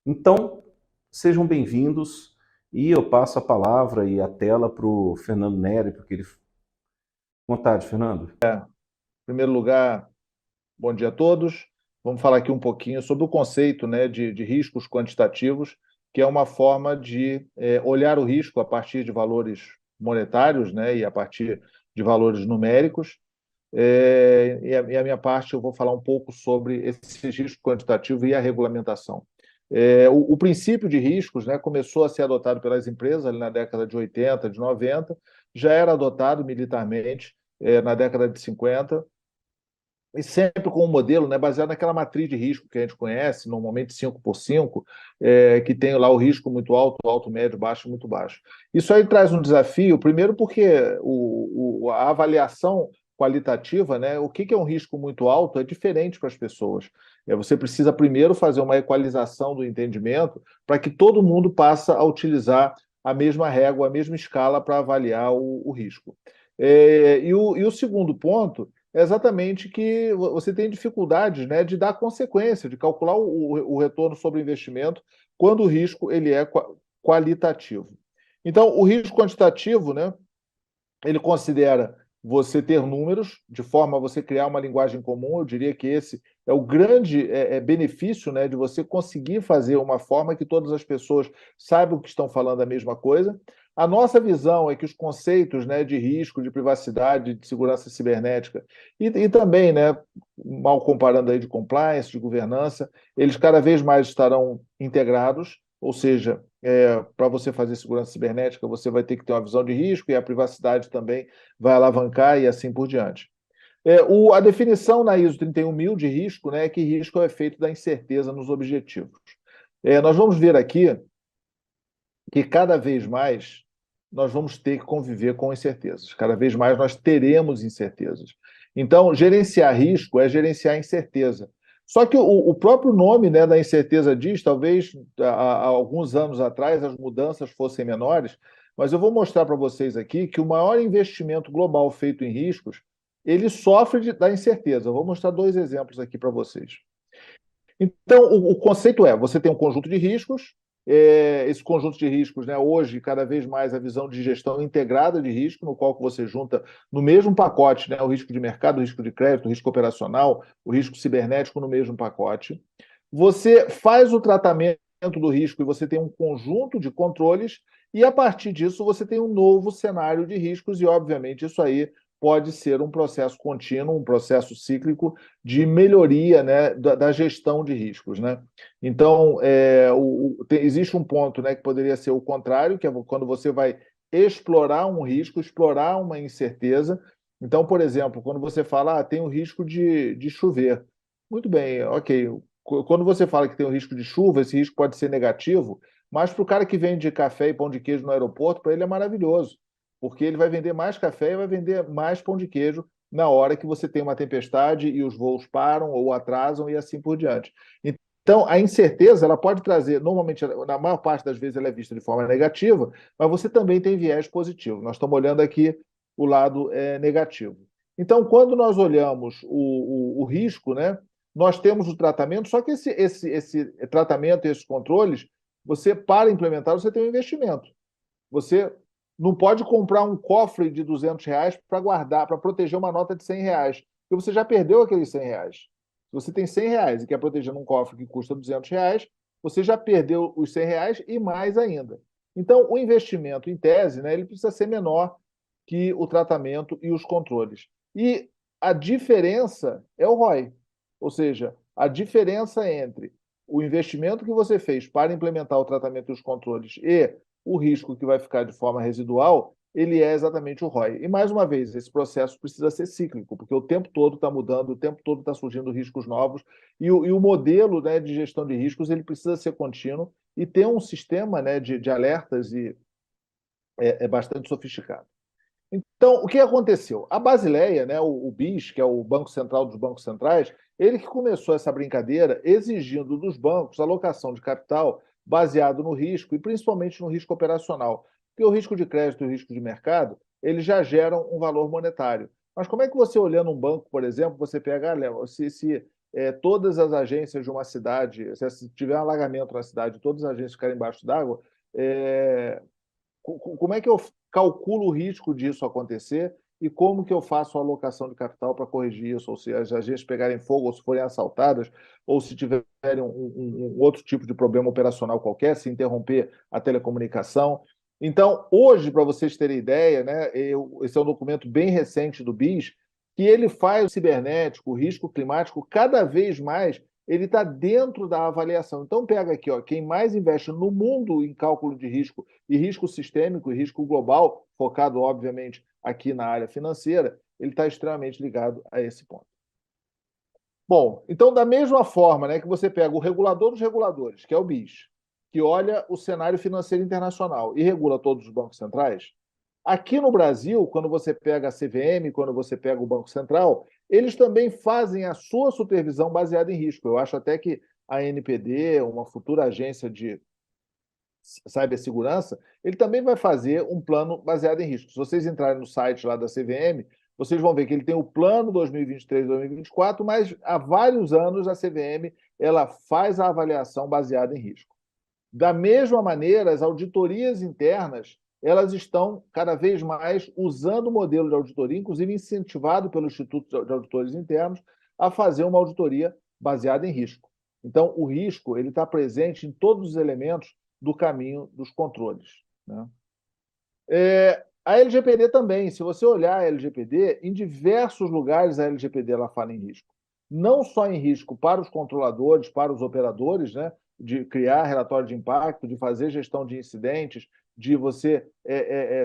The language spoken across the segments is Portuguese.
Então, sejam bem-vindos e eu passo a palavra e a tela para o Fernando Neri, porque ele... Boa tarde, Fernando. Em primeiro lugar, bom dia a todos. Vamos falar aqui um pouquinho sobre o conceito, né, de riscos quantitativos, que é uma forma de olhar o risco a partir de valores monetários, né, e a partir de valores numéricos. E a minha parte, eu vou falar um pouco sobre esse risco quantitativo e a regulamentação. O princípio de riscos, né, começou a ser adotado pelas empresas ali na década de 80, de 90, já era adotado militarmente na década de 50, e sempre com um modelo, né, baseado naquela matriz de risco que a gente conhece, normalmente 5 por 5, que tem lá o risco muito alto, alto, médio, baixo, muito baixo. Isso aí traz um desafio, primeiro porque a avaliação qualitativa, né, o que é um risco muito alto é diferente para as pessoas. Você precisa primeiro fazer uma equalização do entendimento para que todo mundo passe a utilizar a mesma régua, a mesma escala para avaliar o risco. E o segundo ponto é exatamente que você tem dificuldades, né, de dar consequência, de calcular o retorno sobre o investimento quando o risco ele é qualitativo. Então, o risco quantitativo, né, ele considera você ter números, de forma a você criar uma linguagem comum. Eu diria que esse é o grande benefício, né, de você conseguir fazer uma forma que todas as pessoas saibam que estão falando a mesma coisa. A nossa visão é que os conceitos, né, de risco, de privacidade, de segurança cibernética e também, né, mal comparando aí de compliance, de governança, eles cada vez mais estarão integrados, ou seja, para você fazer segurança cibernética, você vai ter que ter uma visão de risco e a privacidade também vai alavancar e assim por diante. A definição na ISO 31000 de risco, né, é que risco é o efeito da incerteza nos objetivos. Nós vamos ver aqui que cada vez mais nós vamos ter que conviver com incertezas, cada vez mais nós teremos incertezas. Então, gerenciar risco é gerenciar incerteza. Só que o próprio nome, né, da incerteza diz, talvez há alguns anos atrás as mudanças fossem menores, mas eu vou mostrar para vocês aqui que o maior investimento global feito em riscos, ele sofre da incerteza. Eu vou mostrar dois exemplos aqui para vocês. Então, o conceito é, você tem um conjunto de riscos, esse conjunto de riscos, né, hoje, cada vez mais a visão de gestão integrada de risco, no qual você junta no mesmo pacote, né, o risco de mercado, o risco de crédito, o risco operacional, o risco cibernético no mesmo pacote. Você faz o tratamento do risco e você tem um conjunto de controles, e a partir disso você tem um novo cenário de riscos, e obviamente isso aí pode ser um processo contínuo, um processo cíclico de melhoria, né, da gestão de riscos, né? Então, existe um ponto, né, que poderia ser o contrário, que é quando você vai explorar um risco, explorar uma incerteza. Então, por exemplo, quando você fala, tem o risco de chover. Muito bem, ok. Quando você fala que tem o risco de chuva, esse risco pode ser negativo, mas para o cara que vende café e pão de queijo no aeroporto, para ele é maravilhoso, porque ele vai vender mais café e vai vender mais pão de queijo na hora que você tem uma tempestade e os voos param ou atrasam e assim por diante. Então, a incerteza ela pode trazer, normalmente, na maior parte das vezes, ela é vista de forma negativa, mas você também tem viés positivo. Nós estamos olhando aqui o lado negativo. Então, quando nós olhamos o risco, né, nós temos o tratamento, só que esse tratamento e esses controles, você, para implementar, você tem um investimento. Você não pode comprar um cofre de R$ 200 para guardar, para proteger uma nota de R$ 100, porque você já perdeu aqueles R$ 100. Se você tem R$ 100 e quer proteger num cofre que custa R$ 200, você já perdeu os R$ 100 e mais ainda. Então, o investimento, em tese, né, ele precisa ser menor que o tratamento e os controles. E a diferença é o ROI, ou seja, a diferença entre o investimento que você fez para implementar o tratamento e os controles e o risco que vai ficar de forma residual, ele é exatamente o ROI. E, mais uma vez, esse processo precisa ser cíclico, porque o tempo todo está mudando, o tempo todo está surgindo riscos novos, e o modelo, né, de gestão de riscos ele precisa ser contínuo e ter um sistema, né, de alertas é bastante sofisticado. Então, o que aconteceu? A Basileia, né, o BIS, que é o Banco Central dos Bancos Centrais, ele que começou essa brincadeira exigindo dos bancos alocação de capital baseado no risco e principalmente no risco operacional. Porque o risco de crédito e o risco de mercado, eles já geram um valor monetário. Mas como é que você, olhando um banco, por exemplo, você pega, se todas as agências de uma cidade, se tiver um alagamento na cidade, todas as agências ficarem embaixo d'água, como é que eu calculo o risco disso acontecer e como que eu faço a alocação de capital para corrigir isso, ou se as agências pegarem fogo, ou se forem assaltadas, ou se tiverem um outro tipo de problema operacional qualquer, se interromper a telecomunicação. Então, hoje, para vocês terem ideia, né, esse é um documento bem recente do BIS, que ele faz o cibernético, o risco climático, cada vez mais ele está dentro da avaliação. Então, pega aqui, ó, quem mais investe no mundo em cálculo de risco, e risco sistêmico, e risco global, focado, obviamente, aqui na área financeira, ele está extremamente ligado a esse ponto. Bom, então, da mesma forma, né, que você pega o regulador dos reguladores, que é o BIS, que olha o cenário financeiro internacional e regula todos os bancos centrais, aqui no Brasil, quando você pega a CVM, quando você pega o Banco Central, eles também fazem a sua supervisão baseada em risco. Eu acho até que a ANPD, uma futura agência de cibersegurança, ele também vai fazer um plano baseado em risco. Se vocês entrarem no site lá da CVM, vocês vão ver que ele tem o plano 2023-2024, mas há vários anos a CVM ela faz a avaliação baseada em risco. Da mesma maneira, as auditorias internas elas estão cada vez mais usando o modelo de auditoria, inclusive incentivado pelo Instituto de Auditores Internos, a fazer uma auditoria baseada em risco. Então, o risco ele está presente em todos os elementos do caminho dos controles, né? A LGPD também, se você olhar a LGPD, em diversos lugares a LGPD ela fala em risco. Não só em risco para os controladores, para os operadores, né, de criar relatório de impacto, de fazer gestão de incidentes, de você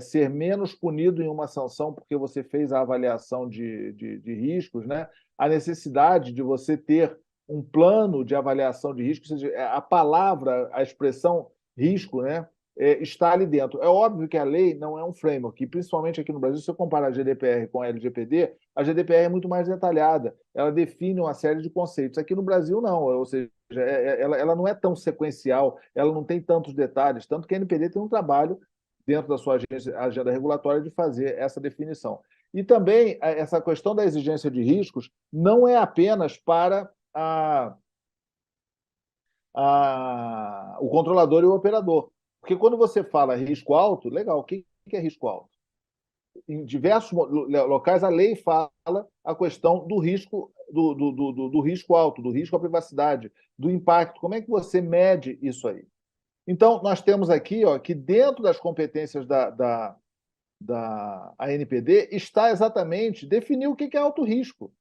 ser menos punido em uma sanção porque você fez a avaliação de riscos, né? A necessidade de você ter um plano de avaliação de risco, ou seja, a palavra, a expressão risco, né, está ali dentro. É óbvio que a lei não é um framework, e principalmente aqui no Brasil, se você comparar a GDPR com a LGPD, a GDPR é muito mais detalhada, ela define uma série de conceitos. Aqui no Brasil, não, ou seja, ela não é tão sequencial, ela não tem tantos detalhes, tanto que a NPD tem um trabalho dentro da sua agenda regulatória de fazer essa definição. E também essa questão da exigência de riscos não é apenas para o controlador e o operador. Porque quando você fala risco alto, legal, o que é risco alto? Em diversos locais, a lei fala a questão do risco, do risco alto, do risco à privacidade, do impacto. Como é que você mede isso aí? Então, nós temos aqui que dentro das competências da ANPD está exatamente definir o que é alto risco.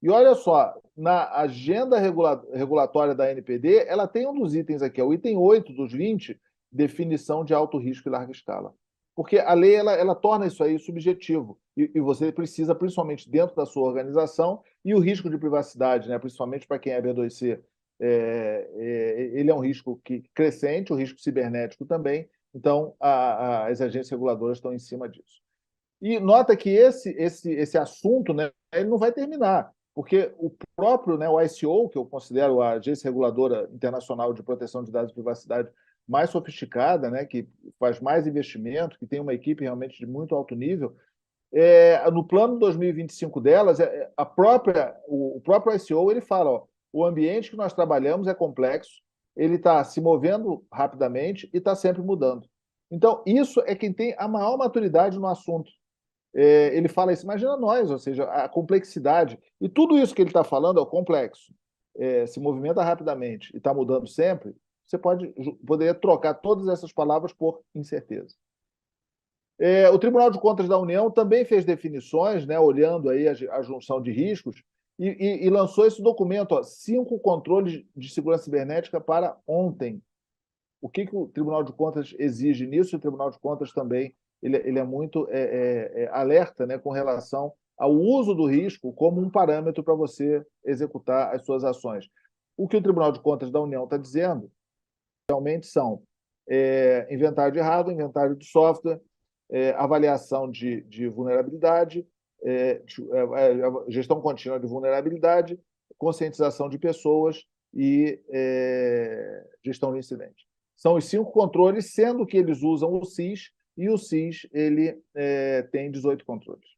E olha só, na agenda regulatória da ANPD, ela tem um dos itens aqui, o item 8 dos 20, definição de alto risco e larga escala. Porque a lei ela torna isso aí subjetivo, e você precisa, principalmente dentro da sua organização, e o risco de privacidade, né, principalmente para quem é B2C, ele é um risco crescente, o risco cibernético também, então as agências reguladoras estão em cima disso. E nota que esse assunto, né, ele não vai terminar, porque o próprio, né, o ICO, que eu considero a agência reguladora internacional de proteção de dados e privacidade mais sofisticada, né, que faz mais investimento, que tem uma equipe realmente de muito alto nível, no plano 2025 delas, o próprio ICO ele fala, o ambiente que nós trabalhamos é complexo, ele está se movendo rapidamente e está sempre mudando. Então, isso é quem tem a maior maturidade no assunto. Ele fala isso, imagina nós, ou seja, a complexidade. E tudo isso que ele está falando é o complexo. Se movimenta rapidamente e está mudando sempre, você poderia trocar todas essas palavras por incerteza. O Tribunal de Contas da União também fez definições, né, olhando aí a junção de riscos, e lançou esse documento, 5 controles de segurança cibernética para ontem. O que o Tribunal de Contas exige nisso? O Tribunal de Contas também ele é muito alerta, né, com relação ao uso do risco como um parâmetro para você executar as suas ações. O que o Tribunal de Contas da União está dizendo realmente são inventário de hardware, inventário de software, avaliação de vulnerabilidade, gestão contínua de vulnerabilidade, conscientização de pessoas e gestão de incidente. São os 5 controles, sendo que eles usam o SIS, e o SIS ele tem 18 controles.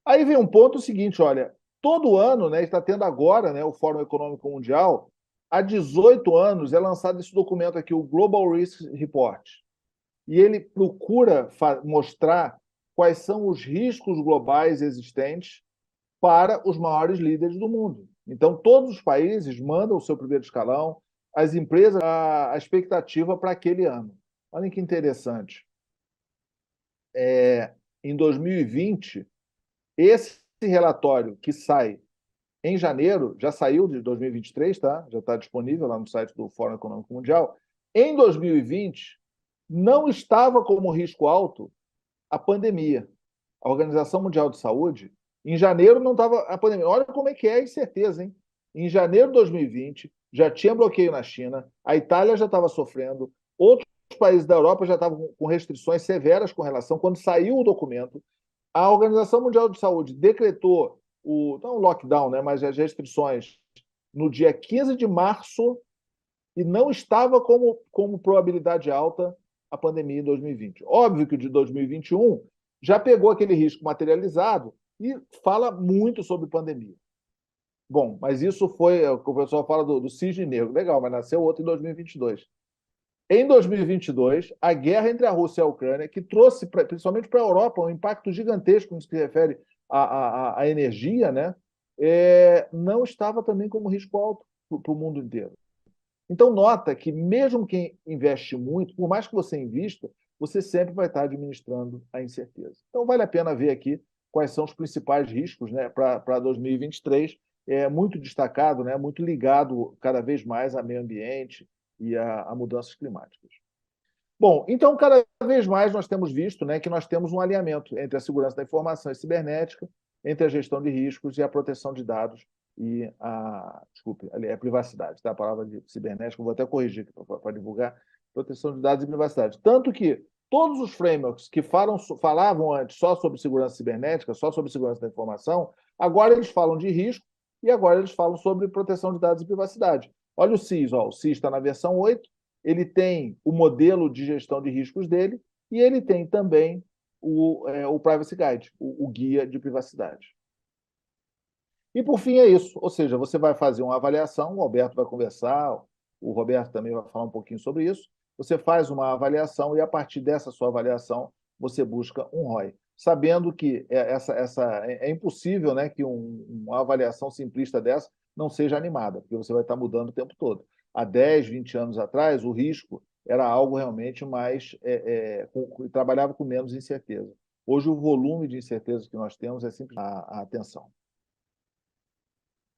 Aí vem um ponto seguinte, olha, todo ano, né, está tendo agora, né, o Fórum Econômico Mundial, há 18 anos é lançado esse documento aqui, o Global Risk Report. E ele procura mostrar quais são os riscos globais existentes para os maiores líderes do mundo. Então, todos os países mandam o seu primeiro escalão, as empresas, a expectativa para aquele ano. Olha que interessante. Em 2020, esse relatório que sai em janeiro, já saiu de 2023, tá? Já está disponível lá no site do Fórum Econômico Mundial. Em 2020, não estava como risco alto a pandemia. A Organização Mundial de Saúde, em janeiro não estava a pandemia. Olha como é que é a incerteza, hein? Em janeiro de 2020, já tinha bloqueio na China, a Itália já estava sofrendo, outros países da Europa já estavam com restrições severas com relação. Quando saiu o documento, a Organização Mundial de Saúde decretou não o lockdown, né, mas as restrições no dia 15 de março e não estava como probabilidade alta a pandemia em 2020. Óbvio que o de 2021 já pegou aquele risco materializado e fala muito sobre pandemia. Bom, mas isso foi, o pessoal fala do cisne negro, legal, mas nasceu outro em 2022. Em 2022, a guerra entre a Rússia e a Ucrânia, que trouxe, principalmente para a Europa, um impacto gigantesco no que se refere à energia, né, não estava também como risco alto para o mundo inteiro. Então, nota que mesmo quem investe muito, por mais que você invista, você sempre vai estar administrando a incerteza. Então, vale a pena ver aqui quais são os principais riscos, né, para 2023. É muito destacado, né, muito ligado cada vez mais ao meio ambiente e a mudanças climáticas. Bom, então, cada vez mais nós temos visto, né, que nós temos um alinhamento entre a segurança da informação e cibernética, entre a gestão de riscos e a proteção de dados e a privacidade, tá? A palavra de cibernética, eu vou até corrigir para divulgar, proteção de dados e privacidade. Tanto que todos os frameworks que falavam antes só sobre segurança cibernética, só sobre segurança da informação, agora eles falam de risco e agora eles falam sobre proteção de dados e privacidade. Olha o CIS, ó, o CIS está na versão 8, ele tem o modelo de gestão de riscos dele e ele tem também o Privacy Guide, o guia de privacidade. E, por fim, é isso. Ou seja, você vai fazer uma avaliação, o Alberto vai conversar, o Roberto também vai falar um pouquinho sobre isso. Você faz uma avaliação e, a partir dessa sua avaliação, você busca um ROI. Sabendo que é impossível, né, que uma avaliação simplista dessa não seja animada, porque você vai estar mudando o tempo todo. Há 10, 20 anos atrás, o risco era algo realmente mais... trabalhava com menos incerteza. Hoje, o volume de incerteza que nós temos é simplesmente a atenção.